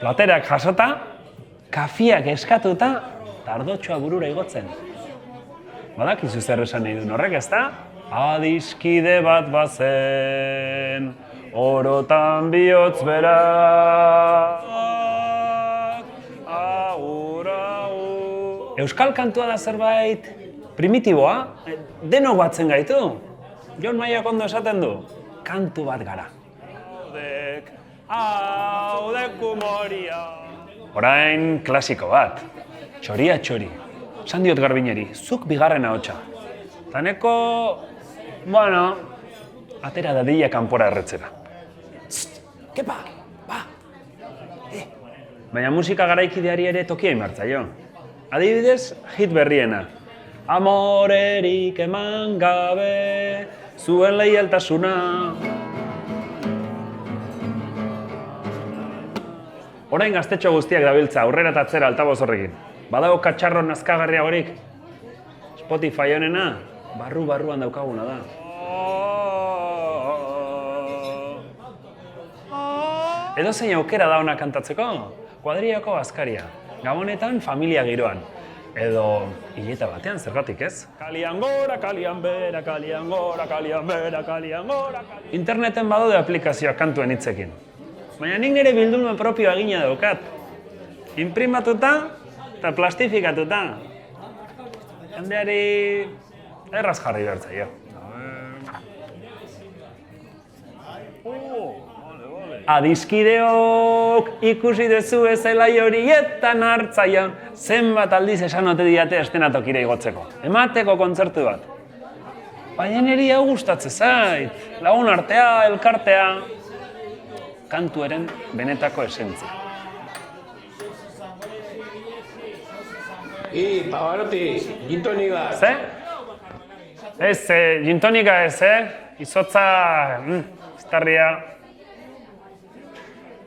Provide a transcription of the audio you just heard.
Platerak jasota, kafiak eskatuta, tardotxoa burura igotzen. Badakizu zer esan nahi duen horrek, ezta? Adiskide bat bazen, orotan bihotz berak. Euskal kantua da zerbait primitiboa, denok batzen gaitu. Jon Maiak ondo esaten du, kantu bat gara. Haudek umoria. Orain klasiko bat, txoria txori. San diot Garbineri, zuk bigarren ahotsa. Taneko, bueno, atera dadila kanpora erretzera. Kepa, ba! Baina musika garaikideari ere tokia imartza jo. Adibidez, hit berriena. Amorerik eman gabe, zuen leialtasuna. Orain gaztetxo guztiak dabiltza, aurrera eta atzera altaboz horrekin. Badago katxarro nazkagarria horik. Spotify honena, barru-barruan daukaguna da. Edozein aukera da ona kantatzeko, kuadriako azkaria. Gabonetan familia giroan. Edo hileta batean, zergatik ez? Kalian gora, kalian bera, kalian gora, kalian bera, kalian gora. Interneten badaude aplikazioak kantuen hitzekin. Baina nik nire bilduma propioa egina daukat. Inprimatuta eta plastifikatuta. Jendeari erraz jarri behar zaio. Adiskideok ikusi duzu ezelai horietan hartzaian, zenbat aldiz esan ote diate estenatokira igotzeko. Emateko kontzertu bat. Baina niri hau gustatzen zait, lagun artea, elkartea, kantuaren benetako esentzia. Pavarotti, gintonika. Ze? Ez, gintonika ez, izotza, iztarria.